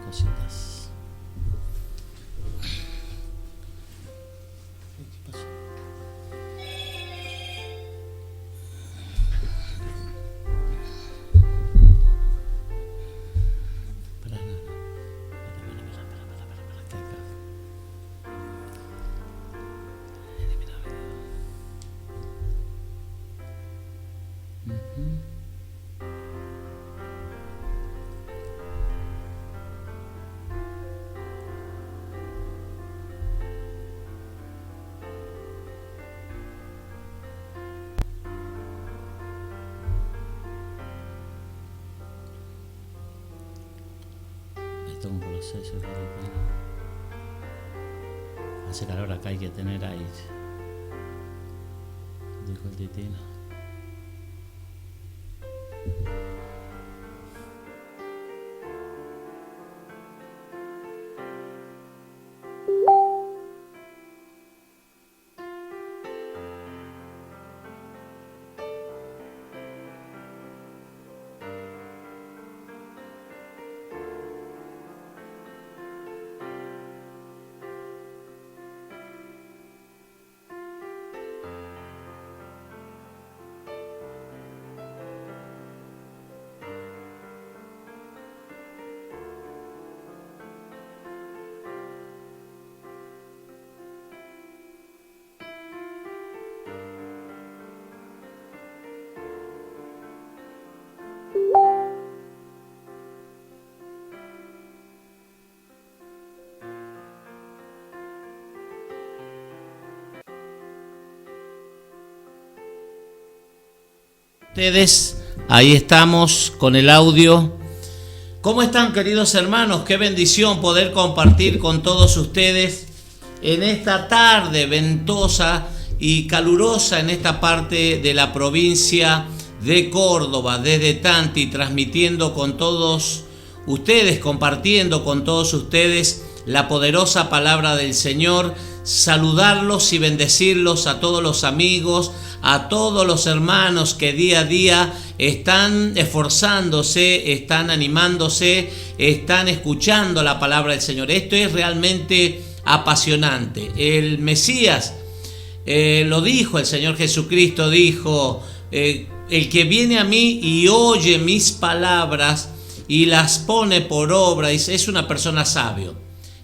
cositas. ¿Qué pasó? Para, que acá. Esto es un proceso que hace calor acá, hay que tener aire, dijo el titino. Ustedes, ahí estamos con el audio. ¿Cómo están, queridos hermanos? Qué bendición poder compartir con todos ustedes en esta tarde ventosa y calurosa en esta parte de la provincia de Córdoba, desde Tanti, transmitiendo con todos ustedes, compartiendo con todos ustedes la poderosa palabra del Señor. Saludarlos y bendecirlos a todos los amigos, a todos los hermanos que día a día están esforzándose, están animándose, están escuchando la palabra del Señor. Esto es realmente apasionante. El Mesías lo dijo, el Señor Jesucristo dijo, el que viene a mí y oye mis palabras y las pone por obra, es una persona sabio,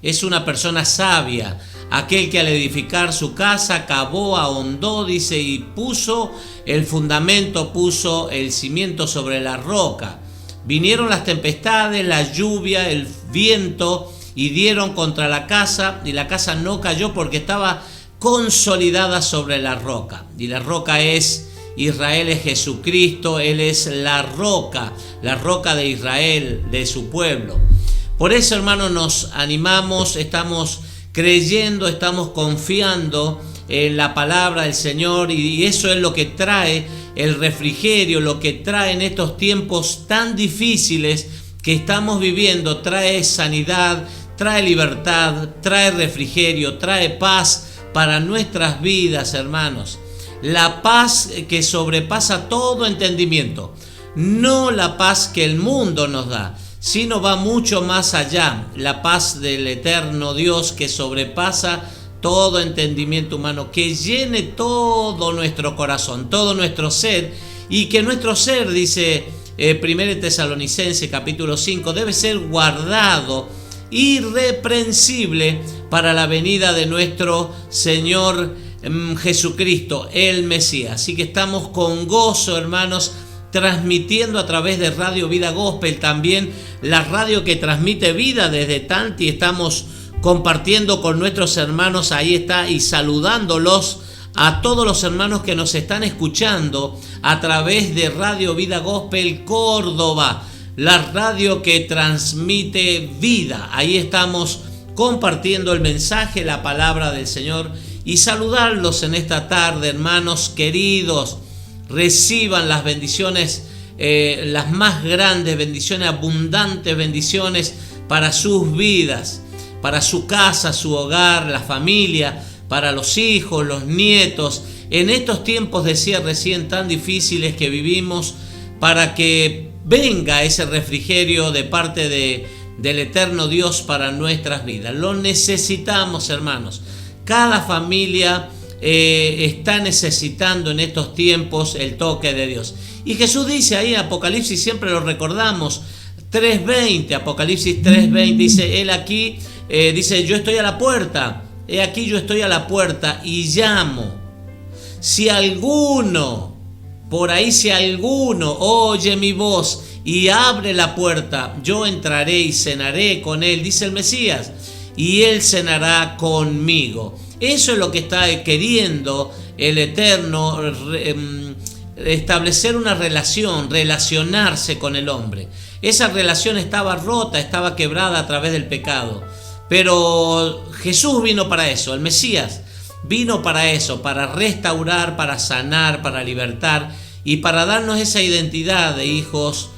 es una persona sabia. Aquel que al edificar su casa cavó, ahondó, dice, y puso el fundamento, puso el cimiento sobre la roca. Vinieron las tempestades, la lluvia, el viento, y dieron contra la casa, y la casa no cayó porque estaba consolidada sobre la roca. Y la roca es Israel, es Jesucristo. Él es la roca de Israel, de su pueblo. Por eso, hermanos, nos animamos, estamos creyendo, estamos confiando en la palabra del Señor, y eso es lo que trae el refrigerio, lo que trae en estos tiempos tan difíciles que estamos viviendo. Trae sanidad, trae libertad, trae refrigerio, trae paz para nuestras vidas, hermanos. La paz que sobrepasa todo entendimiento, no la paz que el mundo nos da, sino va mucho más allá, la paz del eterno Dios que sobrepasa todo entendimiento humano, que llene todo nuestro corazón, todo nuestro ser, y que nuestro ser, dice 1 Tesalonicenses capítulo 5, debe ser guardado irreprensible para la venida de nuestro Señor Jesucristo, el Mesías. Así que estamos con gozo, hermanos, transmitiendo a través de Radio Vida Gospel, también la radio que transmite vida desde Tanti. Estamos compartiendo con nuestros hermanos, ahí está, y saludándolos a todos los hermanos que nos están escuchando a través de Radio Vida Gospel Córdoba, la radio que transmite vida. Ahí estamos compartiendo el mensaje, la palabra del Señor, y saludarlos en esta tarde, hermanos queridos. Reciban las bendiciones, las más grandes bendiciones, abundantes bendiciones para sus vidas, para su casa, su hogar, la familia, para los hijos, los nietos. En estos tiempos, decía recién, tan difíciles que vivimos, para que venga ese refrigerio de parte del eterno Dios para nuestras vidas. Lo necesitamos, hermanos. Cada familia está necesitando en estos tiempos el toque de Dios. Y Jesús dice ahí en Apocalipsis, siempre lo recordamos, 3:20, Apocalipsis 3:20, dice, Él aquí, dice, yo estoy a la puerta, he aquí yo estoy a la puerta y llamo. Si alguno, por ahí si alguno oye mi voz y abre la puerta, yo entraré y cenaré con él, dice el Mesías, y él cenará conmigo. Eso es lo que está queriendo el Eterno, establecer una relación, relacionarse con el hombre. Esa relación estaba rota, estaba quebrada a través del pecado. Pero Jesús vino para eso, el Mesías vino para eso, para restaurar, para sanar, para libertar y para darnos esa identidad de hijos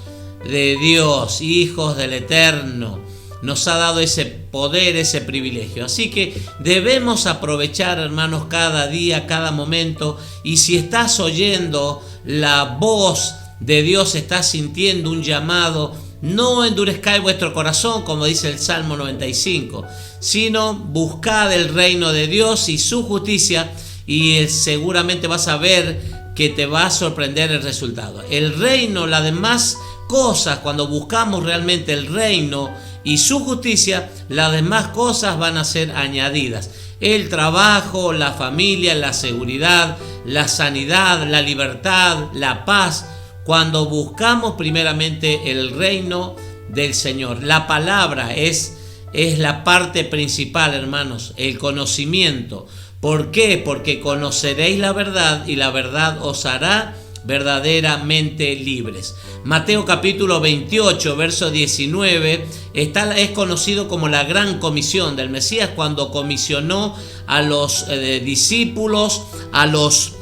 de Dios, hijos del Eterno. Nos ha dado ese poder, ese privilegio. Así que debemos aprovechar, hermanos, cada día, cada momento. Y si estás oyendo la voz de Dios, estás sintiendo un llamado, no endurezcáis vuestro corazón, como dice el Salmo 95, sino buscad el reino de Dios y su justicia, y seguramente vas a ver que te va a sorprender el resultado. El reino, las demás cosas, cuando buscamos realmente el reino y su justicia, las demás cosas van a ser añadidas. El trabajo, la familia, la seguridad, la sanidad, la libertad, la paz. Cuando buscamos primeramente el reino del Señor. La palabra es la parte principal, hermanos, el conocimiento. ¿Por qué? Porque conoceréis la verdad y la verdad os hará verdaderamente libres. Mateo capítulo 28, verso 19, es conocido como la gran comisión del Mesías, cuando comisionó a los discípulos, a los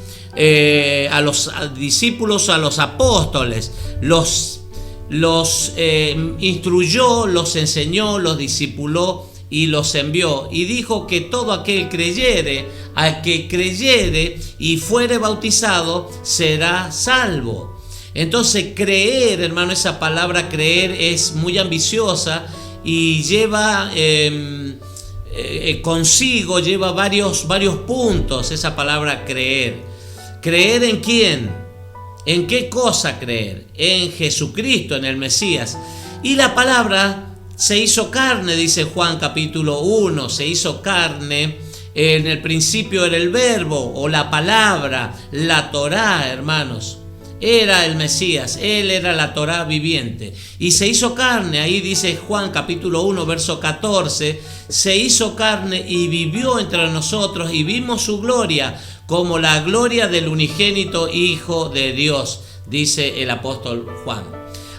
discípulos, a los apóstoles, los instruyó, los enseñó, los discipuló y los envió, y dijo que todo aquel creyere, al que creyere y fuere bautizado, será salvo. Entonces creer, hermano, esa palabra creer es muy ambiciosa y lleva consigo, lleva varios puntos esa palabra creer. ¿Creer en quién? ¿En qué cosa creer? En Jesucristo, en el Mesías. Y la palabra se hizo carne, dice Juan capítulo 1, se hizo carne. En el principio era el verbo o la palabra, la Torá, hermanos. Era el Mesías, él era la Torá viviente. Y se hizo carne, ahí dice Juan capítulo 1, verso 14, se hizo carne y vivió entre nosotros y vimos su gloria como la gloria del unigénito Hijo de Dios, dice el apóstol Juan.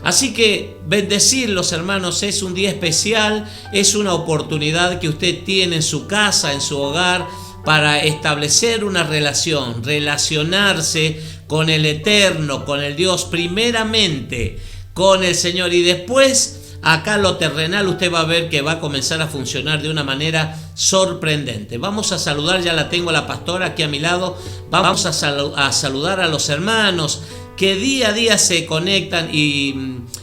Así que bendecirlos, hermanos, es un día especial, es una oportunidad que usted tiene en su casa, en su hogar, para establecer una relación, relacionarse con el Eterno, con el Dios, primeramente con el Señor, y después acá lo terrenal usted va a ver que va a comenzar a funcionar de una manera sorprendente. Vamos a saludar, ya la tengo a la pastora aquí a mi lado, vamos a saludar a los hermanos que día a día se conectan y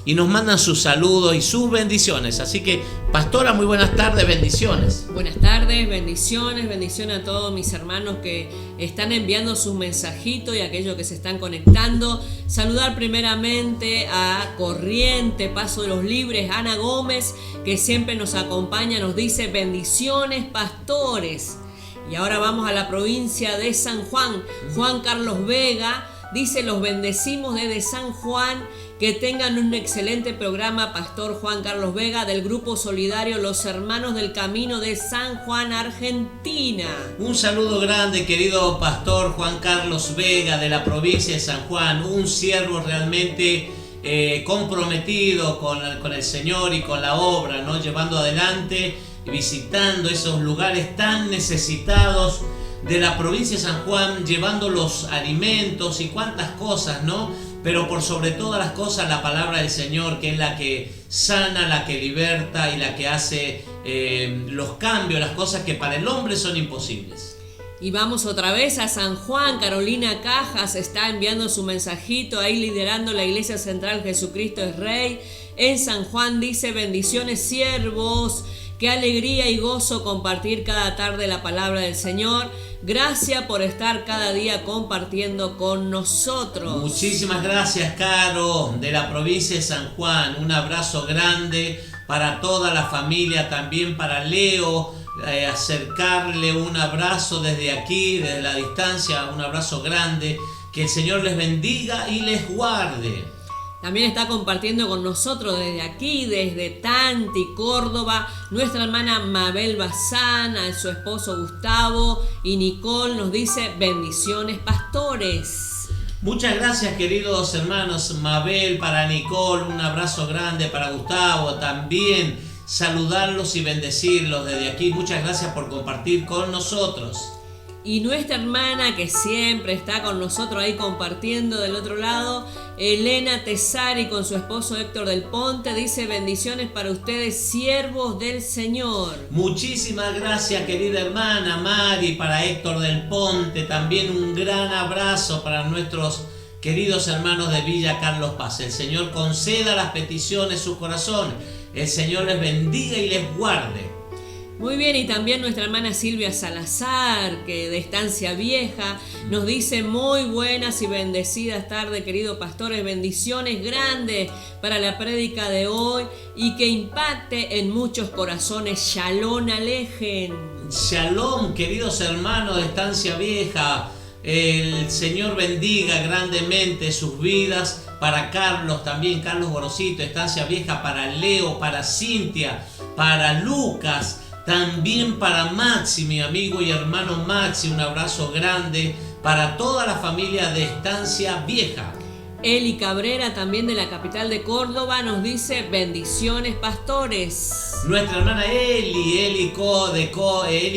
nos mandan sus saludos y sus bendiciones. Así que, pastora, muy buenas tardes, bendiciones. Buenas tardes, bendiciones a todos mis hermanos que están enviando sus mensajitos y aquellos que se están conectando. Saludar primeramente a Corriente, Paso de los Libres, Ana Gómez, que siempre nos acompaña, nos dice bendiciones, pastores. Y ahora vamos a la provincia de San Juan. Juan Carlos Vega dice: los bendecimos desde San Juan, que tengan un excelente programa, Pastor Juan Carlos Vega, del grupo solidario Los Hermanos del Camino de San Juan, Argentina. Un saludo grande, querido Pastor Juan Carlos Vega, de la provincia de San Juan, un siervo realmente comprometido con el Señor y con la obra, ¿no? Llevando adelante y visitando esos lugares tan necesitados de la provincia de San Juan, llevando los alimentos y cuantas cosas, ¿no? Pero por sobre todas las cosas, la palabra del Señor, que es la que sana, la que liberta y la que hace los cambios, las cosas que para el hombre son imposibles. Y vamos otra vez a San Juan. Carolina Cajas está enviando su mensajito ahí liderando la Iglesia Central Jesucristo es Rey. En San Juan dice: bendiciones siervos, qué alegría y gozo compartir cada tarde la palabra del Señor. Gracias por estar cada día compartiendo con nosotros. Muchísimas gracias, Caro, de la provincia de San Juan. Un abrazo grande para toda la familia, también para Leo. Acercarle un abrazo desde aquí, desde la distancia, un abrazo grande. Que el Señor les bendiga y les guarde. También está compartiendo con nosotros desde aquí, desde Tanti, Córdoba, nuestra hermana Mabel Bazán, a su esposo Gustavo y Nicole. Nos dice: bendiciones, pastores. Muchas gracias, queridos hermanos. Mabel, para Nicole, un abrazo grande. Para Gustavo también. Saludarlos y bendecirlos desde aquí. Muchas gracias por compartir con nosotros. Y nuestra hermana que siempre está con nosotros ahí compartiendo del otro lado, Elena Tesari con su esposo Héctor del Ponte, dice: bendiciones para ustedes, siervos del Señor. Muchísimas gracias, querida hermana Mari. Para Héctor del Ponte también un gran abrazo para nuestros queridos hermanos de Villa Carlos Paz. El Señor conceda las peticiones de su corazón. El Señor les bendiga y les guarde. Muy bien, y también nuestra hermana Silvia Salazar, que de Estancia Vieja, nos dice: muy buenas y bendecidas tardes, queridos pastores. Bendiciones grandes para la prédica de hoy y que impacte en muchos corazones. Shalom alejen. Shalom, queridos hermanos de Estancia Vieja. El Señor bendiga grandemente sus vidas. Para Carlos también, Carlos Gorosito, Estancia Vieja, para Leo, para Cintia, para Lucas, también para Maxi, mi amigo y hermano Maxi, un abrazo grande para toda la familia de Estancia Vieja. Eli Cabrera, también de la capital de Córdoba, nos dice: bendiciones, pastores. Nuestra hermana Eli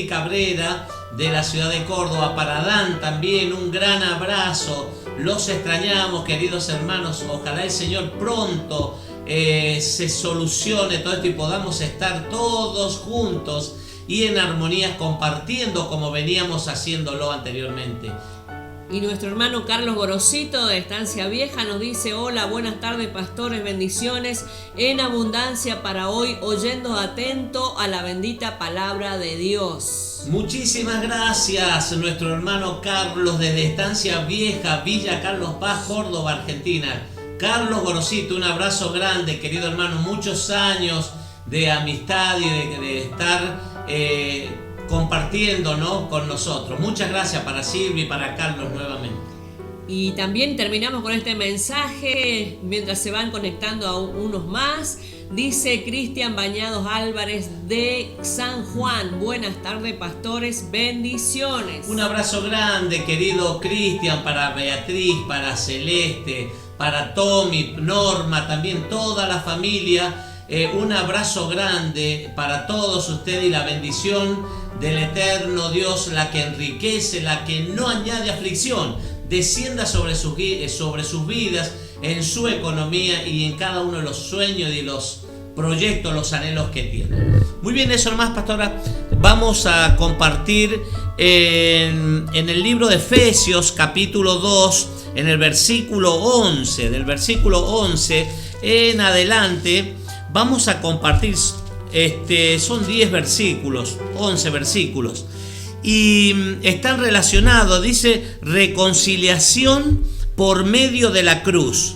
Cabrera, de la ciudad de Córdoba. Para Dan también un gran abrazo. Los extrañamos, queridos hermanos. Ojalá el Señor pronto se solucione todo esto y podamos estar todos juntos y en armonía compartiendo como veníamos haciéndolo anteriormente. Y nuestro hermano Carlos Gorosito de Estancia Vieja nos dice: hola, buenas tardes, pastores, bendiciones en abundancia para hoy, oyendo atento a la bendita palabra de Dios. Muchísimas gracias, nuestro hermano Carlos desde Estancia Vieja, Villa Carlos Paz, Córdoba, Argentina. Carlos Gorosito, un abrazo grande, querido hermano, muchos años de amistad y de estar compartiendo, ¿no?, con nosotros. Muchas gracias para Silvia y para Carlos nuevamente. Y también terminamos con este mensaje mientras se van conectando a unos más. Dice Cristian Bañados Álvarez de San Juan: buenas tardes, pastores, bendiciones. Un abrazo grande, querido Cristian, para Beatriz, para Celeste, para Tommy, Norma, también toda la familia. Un abrazo grande para todos ustedes y la bendición del eterno Dios, la que enriquece, la que no añade aflicción, descienda sobre sus vidas, en su economía y en cada uno de los sueños y los proyectos, los anhelos que tienen. Muy bien, eso nomás, pastora. Vamos a compartir en el libro de Efesios, capítulo 2, en el versículo 11. Del versículo 11 en adelante vamos a compartir, son 10 versículos, 11 versículos. Y están relacionados, dice: reconciliación por medio de la cruz.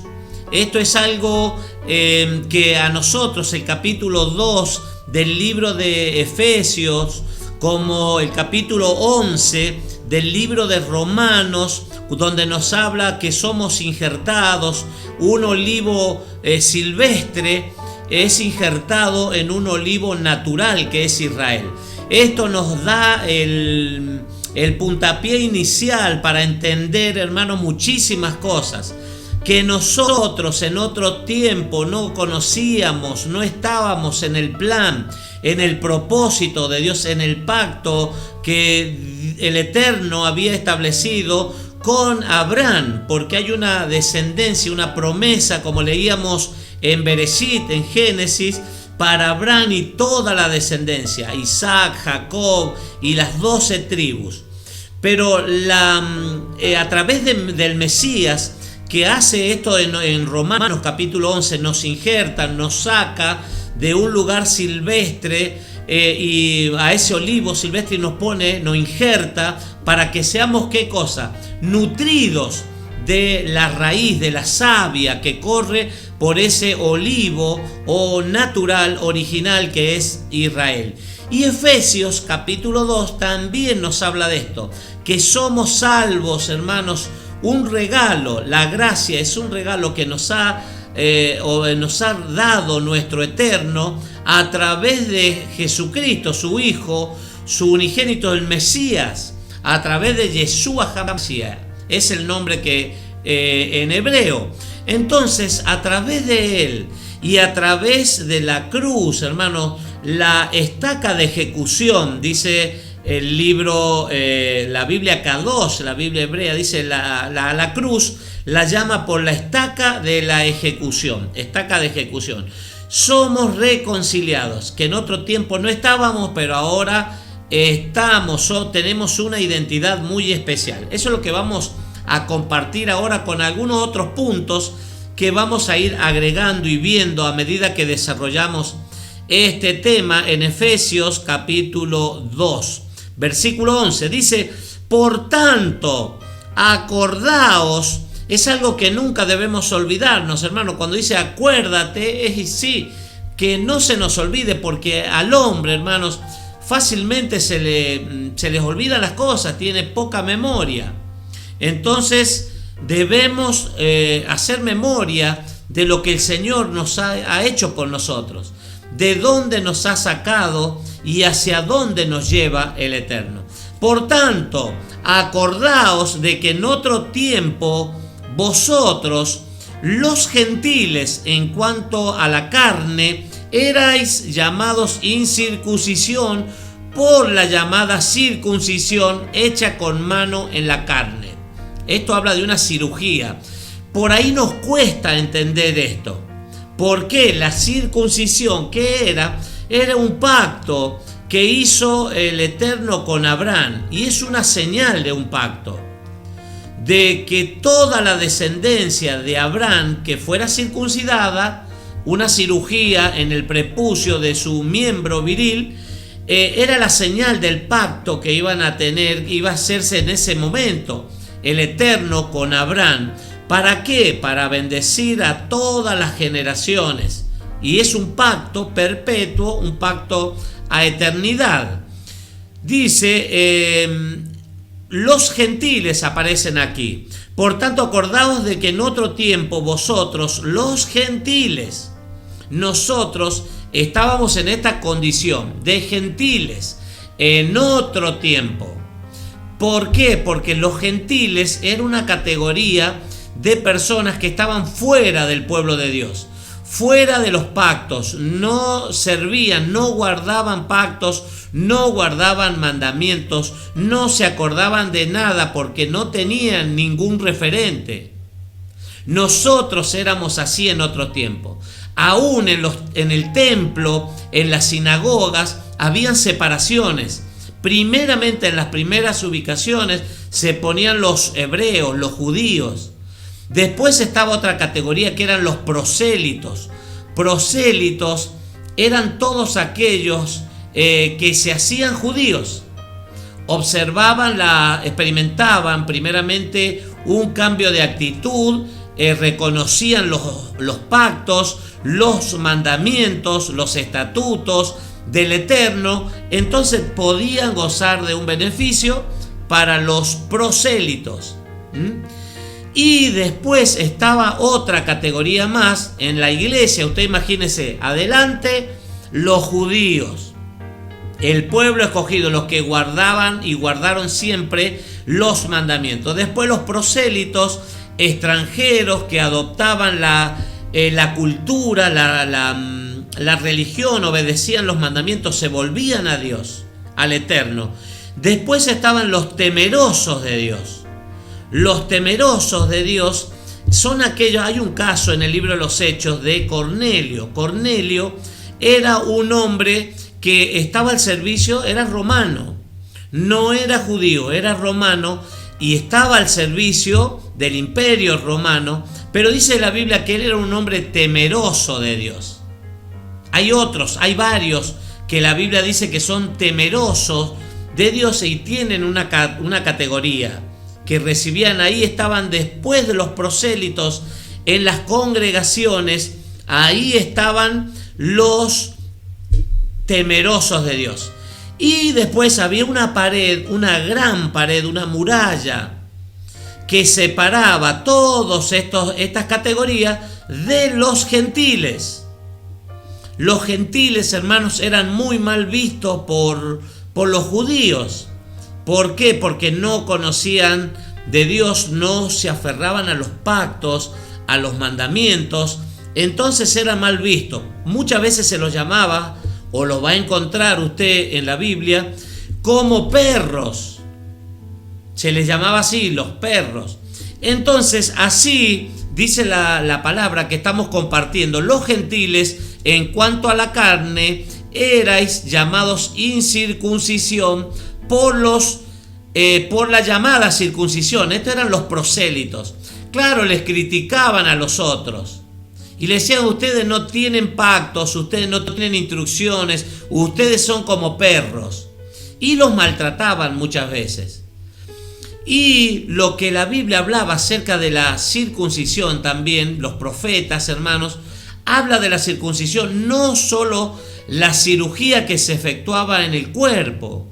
Esto es algo que a nosotros, el capítulo 2 del libro de Efesios, como el capítulo 11 del libro de Romanos, donde nos habla que somos injertados, un olivo silvestre es injertado en un olivo natural que es Israel. Esto nos da el puntapié inicial para entender, hermanos, muchísimas cosas que nosotros en otro tiempo no conocíamos, no estábamos en el plan, en el propósito de Dios, en el pacto que el Eterno había establecido con Abraham, porque hay una descendencia, una promesa, como leíamos en Bereshit, en Génesis, para Abraham y toda la descendencia, Isaac, Jacob y las 12 tribus. Pero a través del Mesías, que hace esto en Romanos capítulo 11, nos injerta, nos saca de un lugar silvestre y a ese olivo silvestre nos injerta para que seamos, ¿qué cosa? Nutridos de la raíz, de la savia que corre por ese olivo o natural, original, que es Israel. Y Efesios capítulo 2 también nos habla de esto, que somos salvos, hermanos, un regalo. La gracia es un regalo que nos ha dado nuestro Eterno a través de Jesucristo, su Hijo, su unigénito, el Mesías, a través de Yeshua HaMashiach. Es el nombre que en hebreo. Entonces, a través de él y a través de la cruz, hermano, la estaca de ejecución, dice el libro, la Biblia Kadosh, la Biblia hebrea, dice la cruz, la llama por la estaca de la ejecución, estaca de ejecución. Somos reconciliados, que en otro tiempo no estábamos, pero ahora estamos, tenemos una identidad muy especial. Eso es lo que vamos a compartir ahora con algunos otros puntos que vamos a ir agregando y viendo a medida que desarrollamos este tema en Efesios capítulo 2, versículo 11. Dice, por tanto, acordaos. Es algo que nunca debemos olvidarnos, hermano. Cuando dice acuérdate, es sí, que no se nos olvide, porque al hombre, hermanos, fácilmente se les olvidan las cosas, tiene poca memoria. Entonces debemos hacer memoria de lo que el Señor nos ha hecho por nosotros, de dónde nos ha sacado y hacia dónde nos lleva el Eterno. Por tanto, acordaos de que en otro tiempo vosotros, los gentiles, en cuanto a la carne, erais llamados incircuncisión por la llamada circuncisión hecha con mano en la carne. Esto habla de una cirugía. Por ahí nos cuesta entender esto. ¿Por qué? La circuncisión, ¿qué era? Era un pacto que hizo el Eterno con Abraham, y es una señal de un pacto, de que toda la descendencia de Abraham que fuera circuncidada, una cirugía en el prepucio de su miembro viril, era la señal del pacto que iban a tener, iba a hacerse en ese momento el Eterno con Abraham. ¿Para qué? Para bendecir a todas las generaciones. Y es un pacto perpetuo, un pacto a eternidad. Dice, los gentiles aparecen aquí. Por tanto, acordaos de que en otro tiempo vosotros, los gentiles, nosotros estábamos en esta condición de gentiles en otro tiempo. ¿Por qué? Porque los gentiles era una categoría de personas que estaban fuera del pueblo de Dios, fuera de los pactos, no servían, no guardaban pactos, no guardaban mandamientos, no se acordaban de nada porque no tenían ningún referente. Nosotros éramos así en otro tiempo. Aún en el templo, en las sinagogas, habían separaciones. Primeramente, en las primeras ubicaciones se ponían los hebreos, los judíos. Después estaba otra categoría que eran los prosélitos. Prosélitos eran todos aquellos que se hacían judíos. Experimentaban primeramente un cambio de actitud, reconocían los pactos, los mandamientos, los estatutos del Eterno, entonces podían gozar de un beneficio para los prosélitos. Y después estaba otra categoría más en la iglesia. Usted imagínese, adelante los judíos, el pueblo escogido, los que guardaban y guardaron siempre los mandamientos. Después los prosélitos, extranjeros que adoptaban la cultura, la religión, obedecían los mandamientos, se volvían a Dios, al Eterno. Después estaban los temerosos de Dios. Los temerosos de Dios son aquellos, hay un caso en el libro de los Hechos de Cornelio. Cornelio era un hombre que estaba al servicio, era romano. No era judío, era romano y estaba al servicio del imperio romano, pero dice la Biblia que él era un hombre temeroso de Dios. Hay varios que la Biblia dice que son temerosos de Dios y tienen una categoría que recibían ahí, estaban después de los prosélitos en las congregaciones, ahí estaban los temerosos de Dios. Y después había una pared, una gran pared, una muralla que separaba todas estas categorías de los gentiles. Los gentiles, hermanos, eran muy mal vistos por los judíos. ¿Por qué? Porque no conocían de Dios, no se aferraban a los pactos, a los mandamientos, entonces era mal visto. Muchas veces se los llamaba, o lo va a encontrar usted en la Biblia, como perros. Se les llamaba así, los perros. Entonces, así dice la palabra que estamos compartiendo. Los gentiles, en cuanto a la carne, erais llamados incircuncisión por la llamada circuncisión. Estos eran los prosélitos. Claro, les criticaban a los otros y le decían: ustedes no tienen pactos, ustedes no tienen instrucciones, ustedes son como perros, y los maltrataban muchas veces. Y lo que la Biblia hablaba acerca de la circuncisión también, los profetas, hermanos, habla de la circuncisión, no solo la cirugía que se efectuaba en el cuerpo,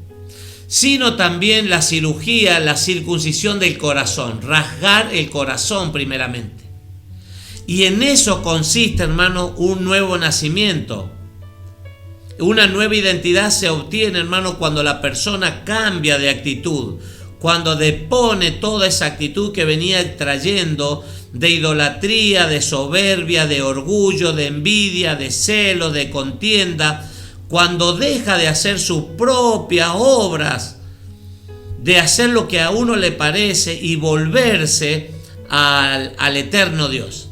sino también la circuncisión del corazón, rasgar el corazón primeramente. Y en eso consiste, hermano, un nuevo nacimiento. Una nueva identidad se obtiene, hermano, cuando la persona cambia de actitud, cuando depone toda esa actitud que venía trayendo de idolatría, de soberbia, de orgullo, de envidia, de celo, de contienda, cuando deja de hacer sus propias obras, de hacer lo que a uno le parece y volverse al eterno Dios.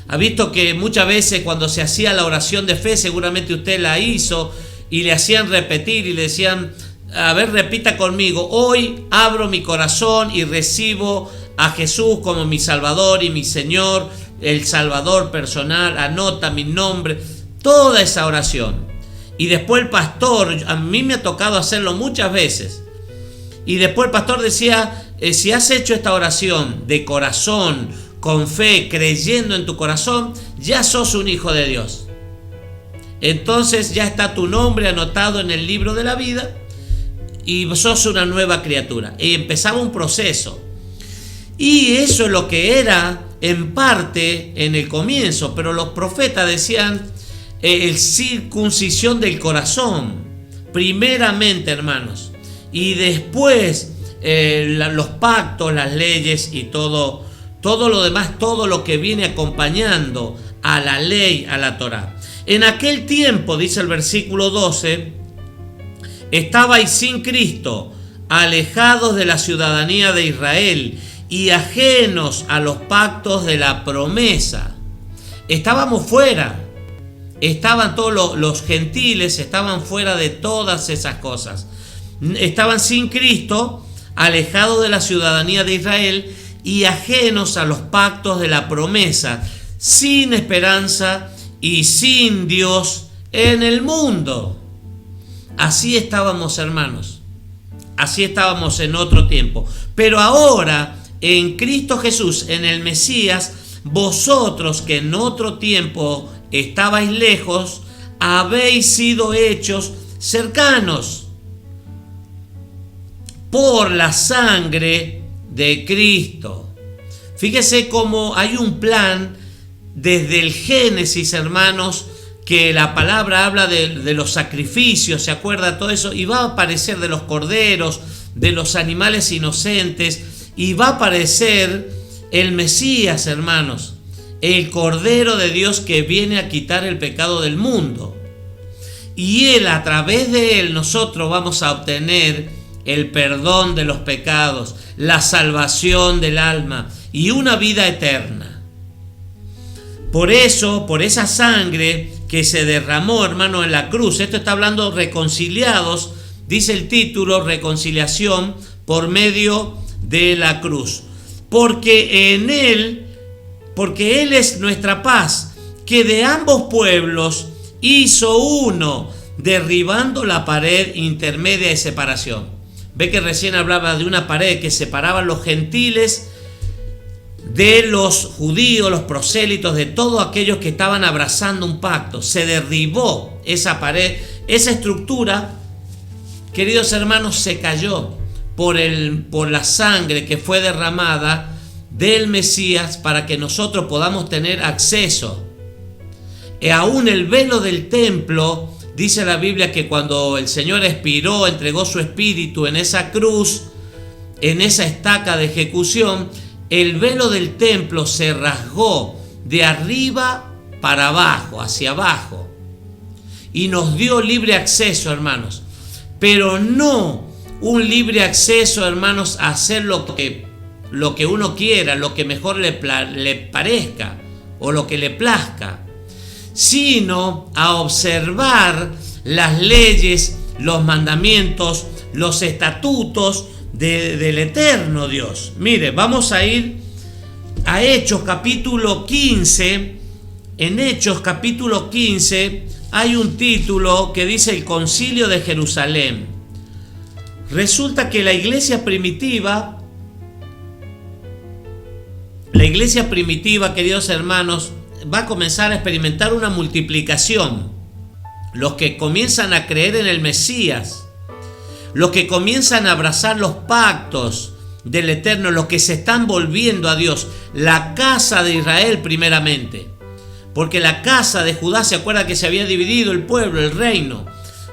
Ha visto que muchas veces cuando se hacía la oración de fe, seguramente usted la hizo, y le hacían repetir y le decían: a ver, repita conmigo: hoy abro mi corazón y recibo a Jesús como mi Salvador y mi Señor, el Salvador personal, anota mi nombre. Toda esa oración. Y después el pastor, a mí me ha tocado hacerlo muchas veces, y después el pastor decía: si has hecho esta oración de corazón, con fe, creyendo en tu corazón, ya sos un hijo de Dios. Entonces ya está tu nombre anotado en el libro de la vida y sos una nueva criatura. Y empezaba un proceso. Y eso es lo que era en parte en el comienzo, pero los profetas decían circuncisión del corazón, primeramente, hermanos, y después los pactos, las leyes y todo lo demás, todo lo que viene acompañando a la ley, a la Torá. En aquel tiempo, dice el versículo 12, estabais sin Cristo, alejados de la ciudadanía de Israel y ajenos a los pactos de la promesa. Estábamos fuera. Estaban todos los gentiles, estaban fuera de todas esas cosas. Estaban sin Cristo, alejados de la ciudadanía de Israel y ajenos a los pactos de la promesa, sin esperanza y sin Dios en el mundo. Así estábamos, hermanos. Así estábamos en otro tiempo. Pero ahora, en Cristo Jesús, en el Mesías, vosotros que en otro tiempo estabais lejos, habéis sido hechos cercanos por la sangre de Cristo. Fíjese cómo hay un plan desde el Génesis, hermanos, que la palabra habla de los sacrificios, ¿se acuerda todo eso? Y va a aparecer de los corderos, de los animales inocentes, y va a aparecer el Mesías, hermanos, el Cordero de Dios que viene a quitar el pecado del mundo. Y Él, a través de Él, nosotros vamos a obtener el perdón de los pecados, la salvación del alma y una vida eterna. Por eso, por esa sangre que se derramó, hermano, en la cruz, esto está hablando reconciliados Dice el título: reconciliación por medio de la cruz. Porque Él es nuestra paz, que de ambos pueblos hizo uno, derribando la pared intermedia de separación. Ve que recién hablaba de una pared que separaba a los gentiles de los judíos, los prosélitos, de todos aquellos que estaban abrazando un pacto. Se derribó esa pared, esa estructura, queridos hermanos, se cayó por la sangre que fue derramada del Mesías para que nosotros podamos tener acceso. Aún el velo del templo, dice la Biblia que cuando el Señor expiró, entregó su espíritu en esa cruz, en esa estaca de ejecución, el velo del templo se rasgó de arriba para abajo, hacia abajo, y nos dio libre acceso, hermanos. Pero no un libre acceso, hermanos, a hacer lo que uno quiera, lo que mejor le parezca o lo que le plazca, sino a observar las leyes, los mandamientos, los estatutos del eterno Dios. Mire, vamos a ir a Hechos capítulo 15. En Hechos capítulo 15 hay un título que dice el Concilio de Jerusalén. Resulta que la iglesia primitiva, queridos hermanos, va a comenzar a experimentar una multiplicación. Los que comienzan a creer en el Mesías, los que comienzan a abrazar los pactos del Eterno, los que se están volviendo a Dios, la casa de Israel primeramente, porque la casa de Judá, se acuerda que se había dividido el pueblo, el reino.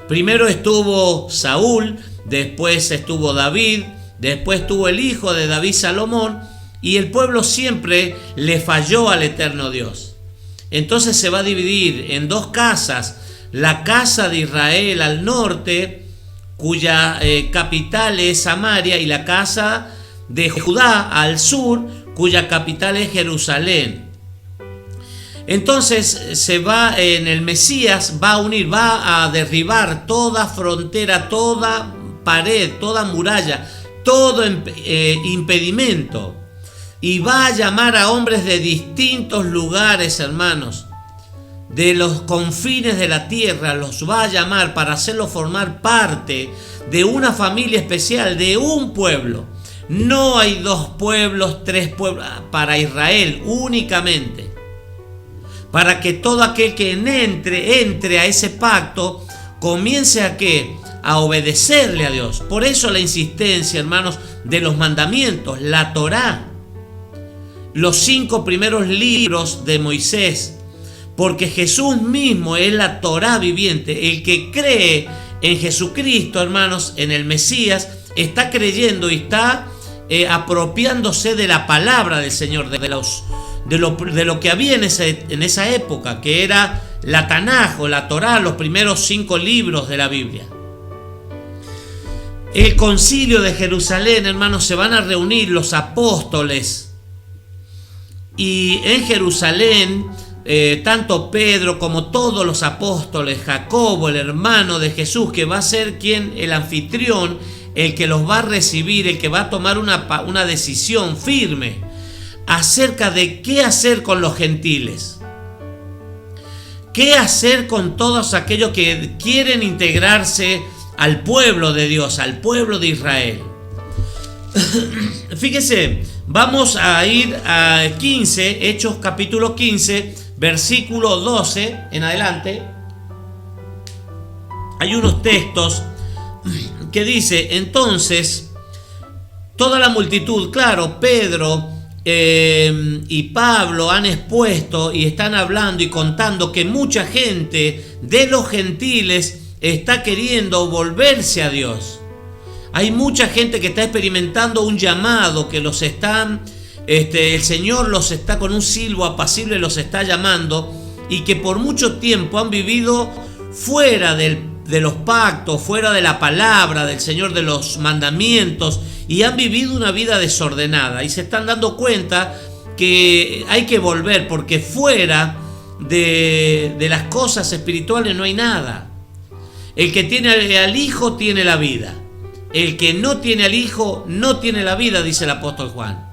Primero estuvo Saúl, después estuvo David, después estuvo el hijo de David, Salomón, y el pueblo siempre le falló al eterno Dios. Entonces se va a dividir en dos casas: la casa de Israel al norte, cuya capital es Samaria, y la casa de Judá al sur, cuya capital es Jerusalén. Entonces se va, en el Mesías va a unir, va a derribar toda frontera, toda pared, toda muralla, todo impedimento, y va a llamar a hombres de distintos lugares, hermanos, de los confines de la tierra. Los va a llamar para hacerlos formar parte de una familia especial, de un pueblo. No hay dos pueblos, tres pueblos, para Israel únicamente, para que todo aquel que entre a ese pacto comience a obedecerle a Dios. Por eso la insistencia, hermanos, de los mandamientos, la Torá, los 5 primeros libros de Moisés, porque Jesús mismo es la Torá viviente. El que cree en Jesucristo, hermanos, en el Mesías, está creyendo y está apropiándose de la palabra del Señor, de lo que había en esa época, que era la Tanaj o la Torá, los primeros 5 libros de la Biblia. El Concilio de Jerusalén, hermanos, se van a reunir los apóstoles, y en Jerusalén tanto Pedro como todos los apóstoles, Jacobo, el hermano de Jesús, que va a ser el anfitrión, el que los va a recibir, el que va a tomar una decisión firme acerca de qué hacer con los gentiles, qué hacer con todos aquellos que quieren integrarse al pueblo de Dios, al pueblo de Israel. Fíjese, vamos a ir a 15, Hechos capítulo 15, versículo 12 en adelante. Hay unos textos que dice: entonces toda la multitud, claro, Pedro y Pablo han expuesto y están hablando y contando que mucha gente de los gentiles está queriendo volverse a Dios. Hay mucha gente que está experimentando un llamado, que el Señor los está con un silbo apacible, los está llamando, y que por mucho tiempo han vivido fuera de los pactos, fuera de la palabra del Señor, de los mandamientos, y han vivido una vida desordenada, y se están dando cuenta que hay que volver, porque fuera de las cosas espirituales no hay nada. El que tiene al Hijo tiene la vida. El que no tiene al Hijo no tiene la vida, dice el apóstol Juan.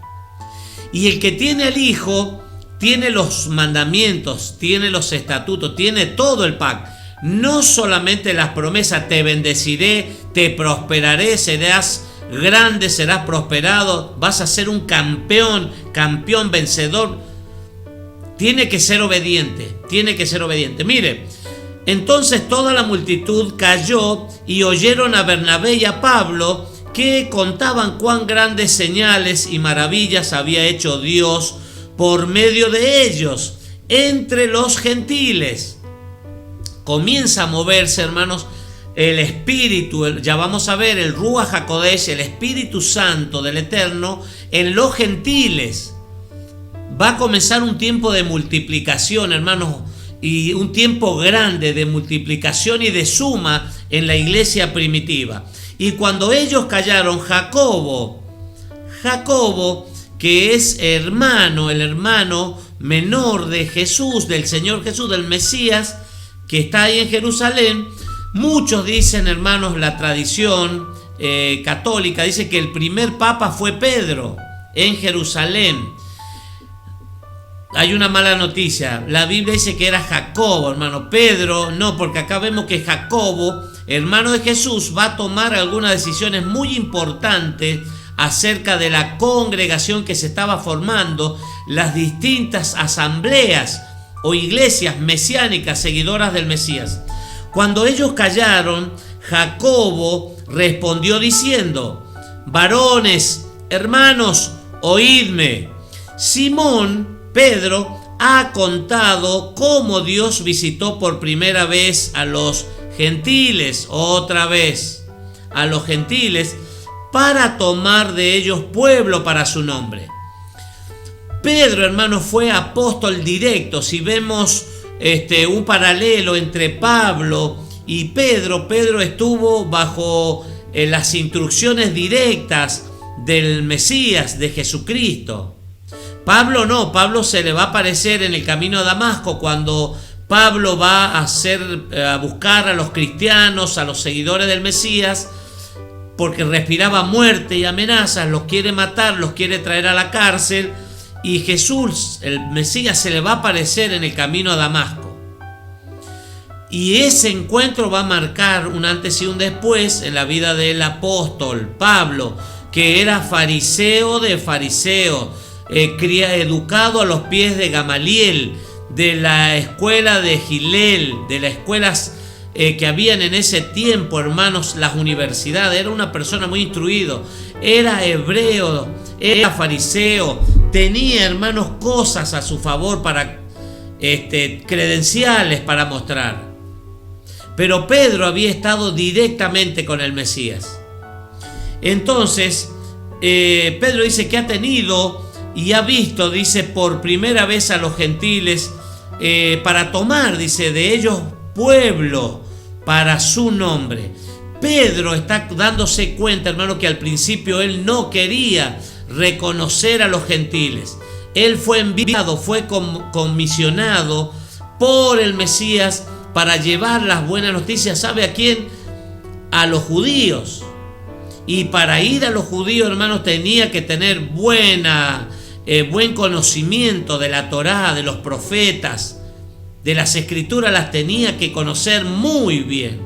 Y el que tiene al Hijo tiene los mandamientos, tiene los estatutos, tiene todo el pacto. No solamente las promesas: te bendeciré, te prosperaré, serás grande, serás prosperado, vas a ser un campeón vencedor. Tiene que ser obediente, Mire, entonces toda la multitud cayó y oyeron a Bernabé y a Pablo, que contaban cuán grandes señales y maravillas había hecho Dios por medio de ellos entre los gentiles. Comienza a moverse, hermanos, el Espíritu, ya vamos a ver el Ruach HaKodesh, el Espíritu Santo del Eterno en los gentiles. Va a comenzar un tiempo de multiplicación, hermanos, y un tiempo grande de multiplicación y de suma en la iglesia primitiva. Y cuando ellos callaron, Jacobo, que es el hermano menor de Jesús, del Señor Jesús, del Mesías, que está ahí en Jerusalén. Muchos dicen, hermanos, la tradición católica dice que el primer papa fue Pedro en Jerusalén. Hay una mala noticia, la Biblia dice que era Jacobo, hermano. Pedro no, porque acá vemos que Jacobo, hermano de Jesús, va a tomar algunas decisiones muy importantes acerca de la congregación que se estaba formando, las distintas asambleas o iglesias mesiánicas seguidoras del Mesías. Cuando ellos callaron, Jacobo respondió diciendo: varones, hermanos, oídme. Simón Pedro ha contado cómo Dios visitó por primera vez a los gentiles, otra vez a los gentiles, para tomar de ellos pueblo para su nombre. Pedro, hermano, fue apóstol directo. Si vemos un paralelo entre Pablo y Pedro, Pedro estuvo bajo las instrucciones directas del Mesías, de Jesucristo. Pablo no, Pablo se le va a aparecer en el camino a Damasco, cuando Pablo va a buscar a los cristianos, a los seguidores del Mesías, porque respiraba muerte y amenazas, los quiere matar, los quiere traer a la cárcel, y Jesús, el Mesías, se le va a aparecer en el camino a Damasco. Y ese encuentro va a marcar un antes y un después en la vida del apóstol Pablo, que era fariseo de fariseos, educado a los pies de Gamaliel, de la escuela de Gilel, de las escuelas que habían en ese tiempo, hermanos, las universidades. Era una persona muy instruido, era hebreo, era fariseo, tenía, hermanos, cosas a su favor para credenciales para mostrar. Pero Pedro había estado directamente con el Mesías. Entonces Pedro dice que ha tenido y ha visto, dice, por primera vez a los gentiles, para tomar, dice, de ellos pueblo para su nombre. Pedro está dándose cuenta, hermano, que al principio él no quería reconocer a los gentiles. Él fue enviado, fue comisionado por el Mesías para llevar las buenas noticias. ¿Sabe a quién? A los judíos. Y para ir a los judíos, hermanos, tenía que tener buen conocimiento de la Torá, de los profetas, de las escrituras. Las tenía que conocer muy bien.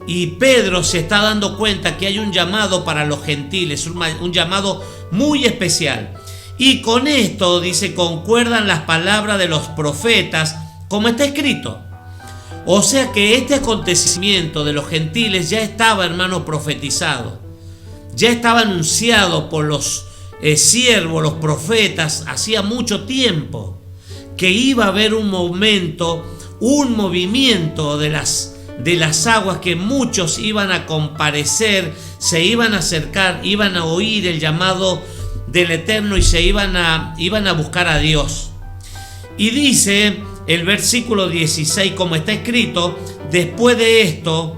Y Pedro se está dando cuenta que hay un llamado para los gentiles, un llamado muy especial. Y con esto, dice, concuerdan las palabras de los profetas, como está escrito. O sea que este acontecimiento de los gentiles ya estaba, hermano, profetizado. Ya estaba anunciado por los siervos, los profetas, hacía mucho tiempo, que iba a haber un momento, un movimiento de las aguas, que muchos iban a comparecer, se iban a acercar, iban a oír el llamado del Eterno y se iban a buscar a Dios. Y dice el versículo 16, como está escrito: después de esto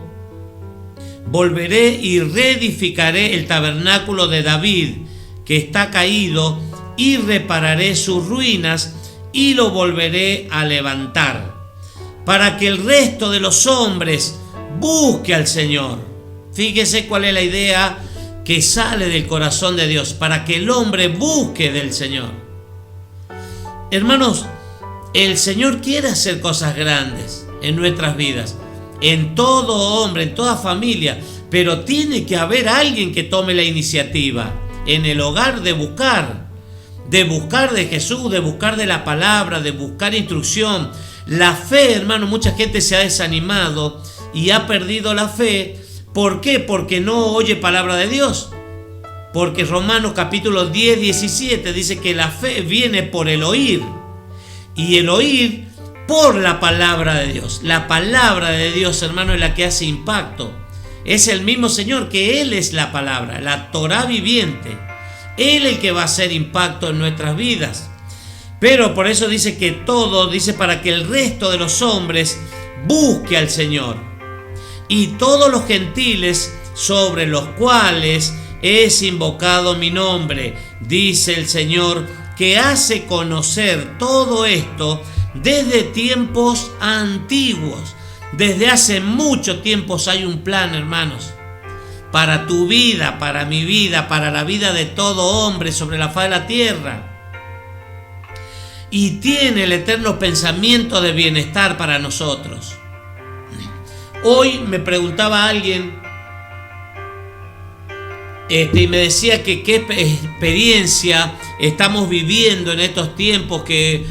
volveré y reedificaré el tabernáculo de David, que está caído, y repararé sus ruinas y lo volveré a levantar, para que el resto de los hombres busque al Señor. Fíjese cuál es la idea que sale del corazón de Dios, para que el hombre busque del Señor. Hermanos, el Señor quiere hacer cosas grandes en nuestras vidas, en todo hombre, en toda familia, pero tiene que haber alguien que tome la iniciativa en el hogar de buscar de Jesús, de buscar de la palabra, de buscar instrucción. La fe, hermano, mucha gente se ha desanimado y ha perdido la fe. ¿Por qué? Porque no oye palabra de Dios. Porque Romanos capítulo 10, 17 dice que la fe viene por el oír, y el oír por la palabra de Dios. La palabra de Dios, hermano, es la que hace impacto. Es el mismo Señor, que Él es la palabra, la Torá viviente. Él es el que va a hacer impacto en nuestras vidas. Pero por eso dice que todo, dice, para que el resto de los hombres busque al Señor. Y todos los gentiles sobre los cuales es invocado mi nombre, dice el Señor, que hace conocer todo esto desde tiempos antiguos. Desde hace mucho tiempo hay un plan, hermanos, para tu vida, para mi vida, para la vida de todo hombre sobre la faz de la tierra. Y tiene el eterno pensamiento de bienestar para nosotros. Hoy me preguntaba alguien y me decía que qué experiencia estamos viviendo en estos tiempos que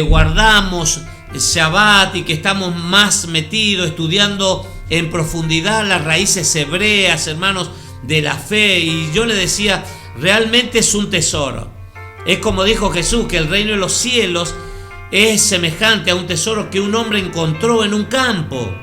guardamos Shabbat y que estamos más metidos estudiando en profundidad las raíces hebreas, hermanos, de la fe. Y yo le decía, realmente es un tesoro. Es como dijo Jesús, que el reino de los cielos es semejante a un tesoro que un hombre encontró en un campo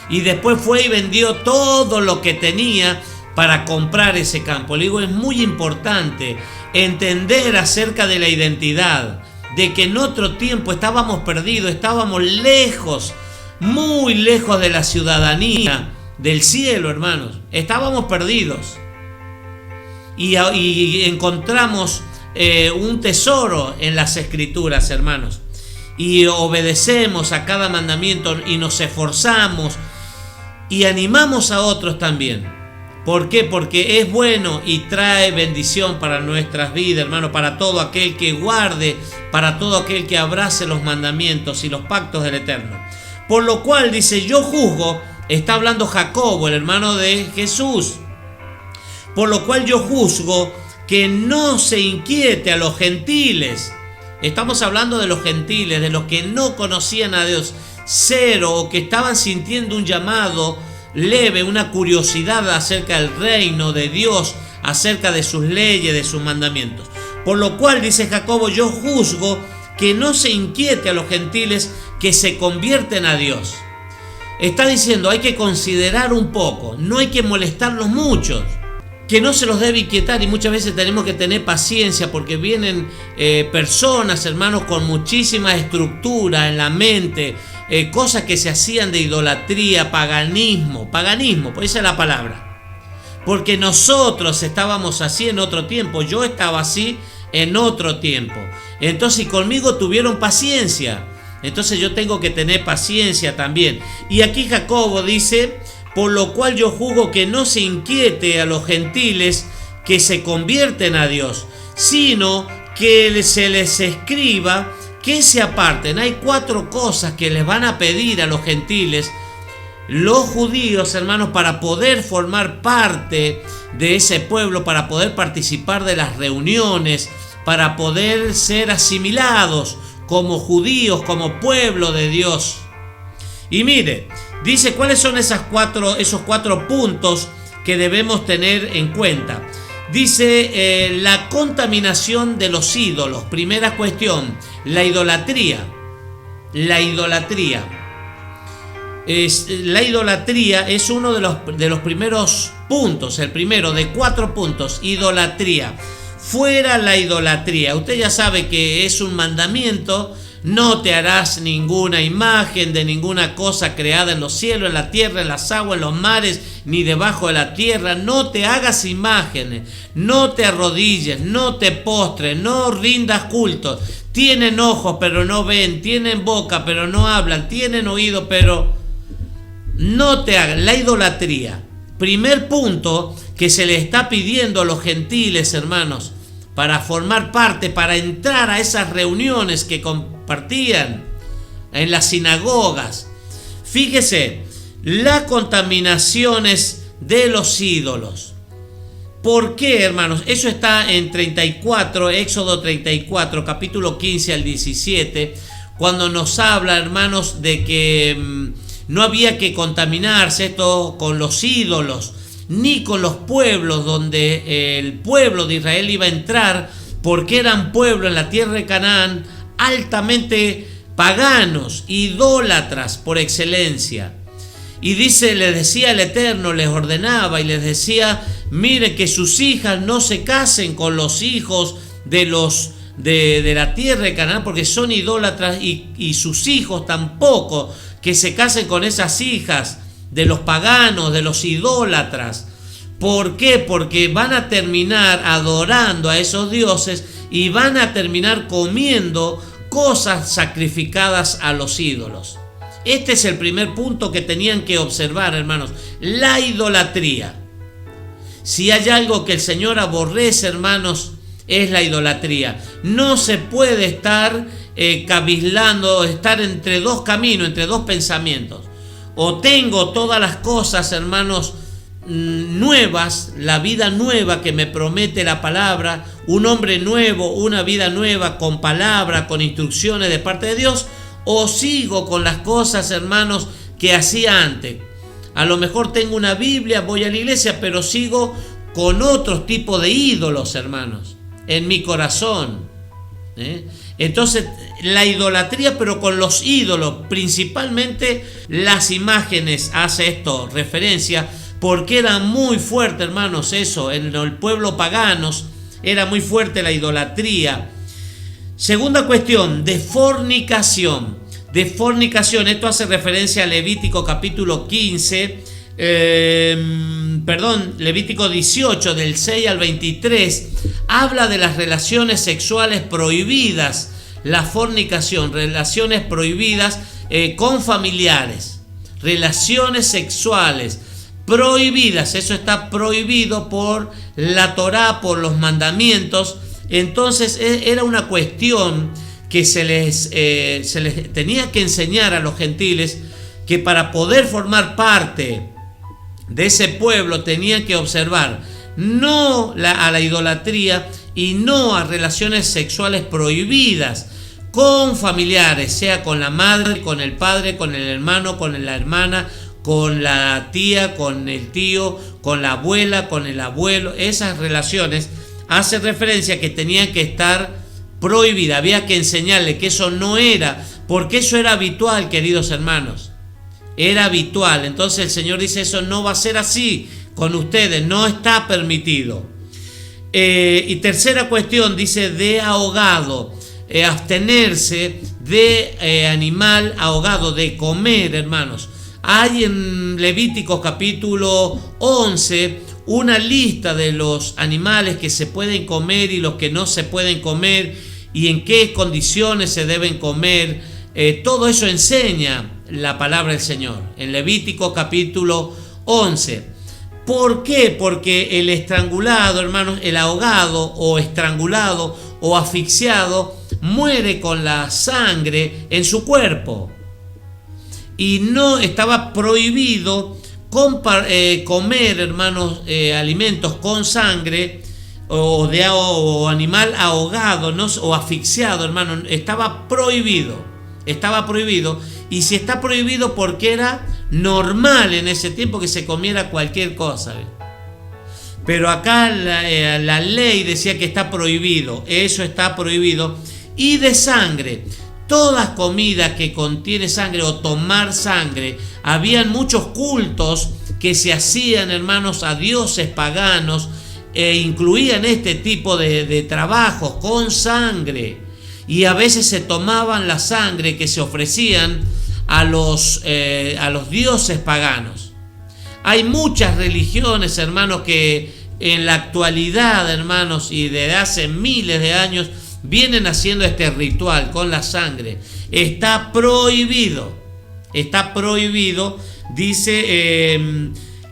y después fue y vendió todo lo que tenía para comprar ese campo. Le digo, es muy importante entender acerca de la identidad, de que en otro tiempo estábamos perdidos, estábamos lejos, muy lejos de la ciudadanía del cielo, hermanos. Estábamos perdidos y encontramos un tesoro en las Escrituras, hermanos, y obedecemos a cada mandamiento y nos esforzamos y animamos a otros también. ¿Por qué? Porque es bueno y trae bendición para nuestras vidas, hermano, para todo aquel que guarde, para todo aquel que abrace los mandamientos y los pactos del Eterno. Por lo cual dice, yo juzgo, está hablando Jacobo, el hermano de Jesús, por lo cual yo juzgo que no se inquiete a los gentiles. Estamos hablando de los gentiles, de los que no conocían a Dios, cero, o que estaban sintiendo un llamado leve, una curiosidad acerca del reino de Dios, acerca de sus leyes, de sus mandamientos. Por lo cual, dice Jacobo, yo juzgo que no se inquiete a los gentiles que se convierten a Dios. Está diciendo, hay que considerar un poco, no hay que molestarlos mucho, que no se los debe inquietar, y muchas veces tenemos que tener paciencia porque vienen personas, hermanos, con muchísima estructura en la mente, cosas que se hacían de idolatría, paganismo, pues esa es la palabra. Porque nosotros estábamos así en otro tiempo, yo estaba así en otro tiempo. Entonces conmigo tuvieron paciencia, entonces yo tengo que tener paciencia también. Y aquí Jacobo dice, por lo cual yo juzgo que no se inquiete a los gentiles que se convierten a Dios, sino que se les escriba que se aparten. Hay 4 cosas que les van a pedir a los gentiles, los judíos, hermanos, para poder formar parte de ese pueblo, para poder participar de las reuniones, para poder ser asimilados como judíos, como pueblo de Dios. Y mire, dice cuáles son esos 4 puntos que debemos tener en cuenta. Dice la contaminación de los ídolos. Primera cuestión, la idolatría. La idolatría es uno de los primeros puntos, el primero de 4 puntos, idolatría. Fuera la idolatría. Usted ya sabe que es un mandamiento. No te harás ninguna imagen de ninguna cosa creada en los cielos, en la tierra, en las aguas, en los mares, ni debajo de la tierra. No te hagas imágenes, no te arrodilles, no te postres, no rindas culto. Tienen ojos pero no ven, tienen boca pero no hablan, tienen oído pero no te hagas, la idolatría. Primer punto que se le está pidiendo a los gentiles, hermanos, para formar parte, para entrar a esas reuniones que compartían en las sinagogas. Fíjese, las contaminaciones de los ídolos. ¿Por qué, hermanos? Eso está en 34, Éxodo 34, capítulo 15 al 17, cuando nos habla, hermanos, de que no había que contaminarse esto con los ídolos, ni con los pueblos donde el pueblo de Israel iba a entrar, porque eran pueblos en la tierra de Canaán altamente paganos, idólatras por excelencia. Y dice, les decía el Eterno, les ordenaba y les decía, mire que sus hijas no se casen con los hijos de la tierra de Canaán, porque son idólatras, y sus hijos tampoco que se casen con esas hijas de los paganos, de los idólatras. ¿Por qué? Porque van a terminar adorando a esos dioses y van a terminar comiendo cosas sacrificadas a los ídolos. Este es el primer punto que tenían que observar, hermanos, la idolatría. Si hay algo que el Señor aborrece, hermanos, es la idolatría. No se puede estar cavilando, estar entre dos caminos, entre dos pensamientos. O tengo todas las cosas, hermanos, nuevas, la vida nueva que me promete la palabra, un hombre nuevo, una vida nueva con palabra, con instrucciones de parte de Dios, o sigo con las cosas, hermanos, que hacía antes. A lo mejor tengo una Biblia, voy a la iglesia, pero sigo con otro tipo de ídolos, hermanos, en mi corazón. Entonces, la idolatría, pero con los ídolos, principalmente las imágenes, hace esto referencia, porque era muy fuerte, hermanos, eso, en el pueblo paganos, era muy fuerte la idolatría. Segunda cuestión, de fornicación. Esto hace referencia a Levítico capítulo 15, Levítico 18, del 6 al 23, habla de las relaciones sexuales prohibidas, la fornicación, relaciones prohibidas con familiares, relaciones sexuales prohibidas, eso está prohibido por la Torá, por los mandamientos. Entonces era una cuestión que se les tenía que enseñar a los gentiles, que para poder formar parte de ese pueblo tenían que observar no a la idolatría y no a relaciones sexuales prohibidas con familiares, sea con la madre, con el padre, con el hermano, con la hermana, con la tía, con el tío, con la abuela, con el abuelo. Esas relaciones hace referencia que tenían que estar prohibidas. Había que enseñarle que eso no era, porque eso era habitual, queridos hermanos. Era habitual. Entonces el Señor dice, eso no va a ser así con ustedes, no está permitido. Y tercera cuestión, dice de ahogado, abstenerse de animal ahogado, de comer, hermanos. Hay en Levíticos capítulo 11 una lista de los animales que se pueden comer y los que no se pueden comer y en qué condiciones se deben comer. Todo eso enseña la palabra del Señor en Levítico capítulo 11. ¿Por qué? Porque el estrangulado, hermanos, el ahogado o estrangulado o asfixiado muere con la sangre en su cuerpo. Y no estaba prohibido comer, hermanos, alimentos con sangre o animal ahogado, ¿no? O asfixiado, hermano. Estaba prohibido. Y si está prohibido, porque era normal en ese tiempo que se comiera cualquier cosa. Pero acá la ley decía que está prohibido. Eso está prohibido. Y de sangre. Toda comida que contiene sangre o tomar sangre. Habían muchos cultos que se hacían, hermanos, a dioses paganos e incluían este tipo de trabajos con sangre. Y a veces se tomaban la sangre que se ofrecían a los dioses paganos. Hay muchas religiones, hermanos, que en la actualidad, hermanos, y desde hace miles de años, vienen haciendo este ritual con la sangre. Está prohibido. está prohibido, dice,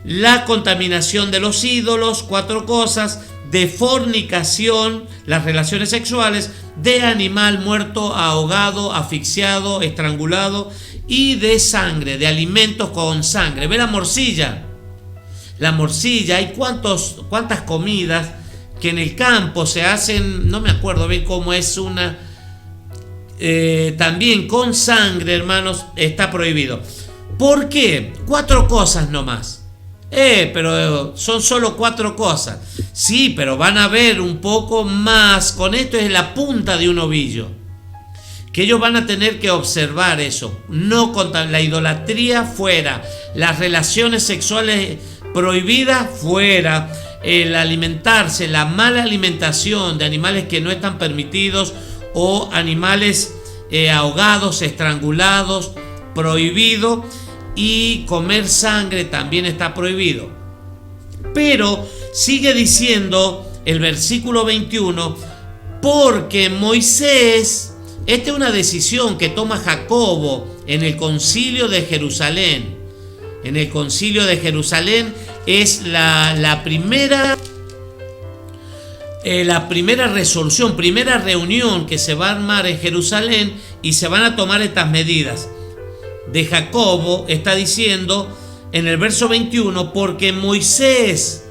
la contaminación de los ídolos, 4 cosas, de fornicación, las relaciones sexuales, de animal muerto, ahogado, asfixiado, estrangulado, y de sangre, de alimentos con sangre. Ve la morcilla. La morcilla, hay cuántas comidas que en el campo se hacen, no me acuerdo bien cómo es una, también con sangre, hermanos, está prohibido. ¿Por qué? 4 cosas nomás. Pero son solo 4 cosas. Sí, pero van a ver un poco más. Con esto es la punta de un ovillo. Que ellos van a tener que observar eso. No contar la idolatría fuera. Las relaciones sexuales prohibidas fuera. El alimentarse, la mala alimentación de animales que no están permitidos o animales ahogados, estrangulados, prohibido. Y comer sangre también está prohibido. Pero sigue diciendo el versículo 21, porque Moisés, esta es una decisión que toma Jacobo en el concilio de Jerusalén. En el concilio de Jerusalén es la primera resolución, primera reunión que se va a armar en Jerusalén y se van a tomar estas medidas. De Jacobo está diciendo en el verso 21, porque Moisés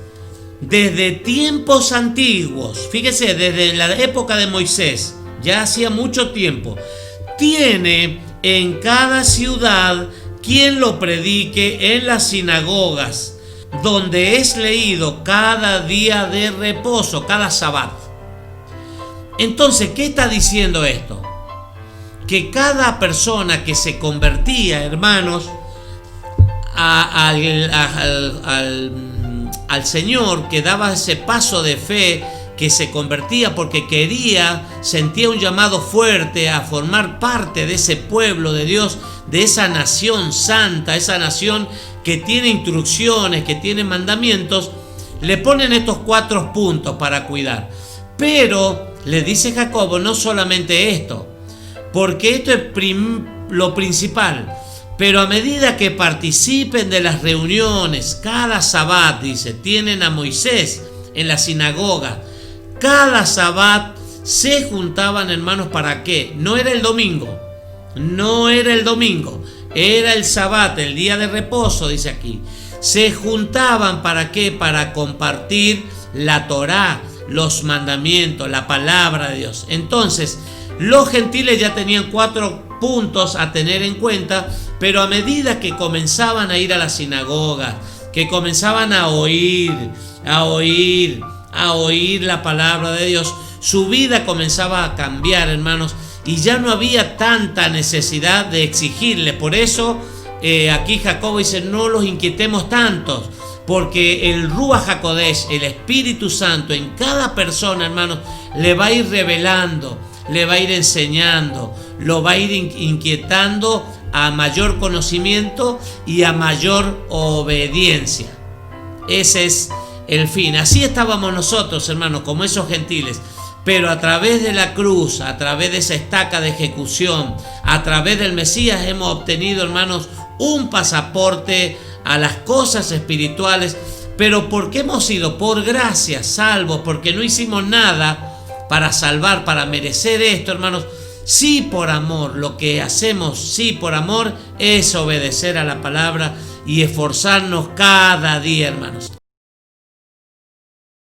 desde tiempos antiguos, fíjese, desde la época de Moisés, ya hacía mucho tiempo, tiene en cada ciudad quien lo predique en las sinagogas, donde es leído cada día de reposo, cada sabbat. Entonces, ¿qué está diciendo esto? Que cada persona que se convertía, hermanos, al Señor, que daba ese paso de fe, que se convertía porque sentía un llamado fuerte a formar parte de ese pueblo de Dios, de esa nación santa, esa nación que tiene instrucciones, que tiene mandamientos, le ponen estos 4 puntos para cuidar. Pero le dice Jacobo, no solamente esto, porque esto es lo principal, pero a medida que participen de las reuniones, cada sabbat, dice, tienen a Moisés en la sinagoga, cada sabbat se juntaban, hermanos, ¿para qué? No era el domingo, era el sabbat, el día de reposo, dice aquí. Se juntaban, ¿para qué? Para compartir la Torá, los mandamientos, la palabra de Dios. Entonces, los gentiles ya tenían 4 puntos a tener en cuenta, pero a medida que comenzaban a ir a la sinagoga, que comenzaban a oír la palabra de Dios, su vida comenzaba a cambiar, hermanos, y ya no había tanta necesidad de exigirle. Por eso aquí Jacobo dice, no los inquietemos tantos, porque el Ruach HaKodesh, el Espíritu Santo, en cada persona, hermanos, le va a ir revelando, le va a ir enseñando, lo va a ir inquietando a mayor conocimiento y a mayor obediencia. Ese es el fin. Así estábamos nosotros, hermanos, como esos gentiles, pero a través de la cruz, a través de esa estaca de ejecución, a través del Mesías hemos obtenido, hermanos, un pasaporte a las cosas espirituales. Pero ¿por qué hemos sido? Por gracia, salvos, porque no hicimos nada para salvar, para merecer esto, hermanos. Sí, por amor, lo que hacemos, sí, por amor, es obedecer a la palabra y esforzarnos cada día, hermanos.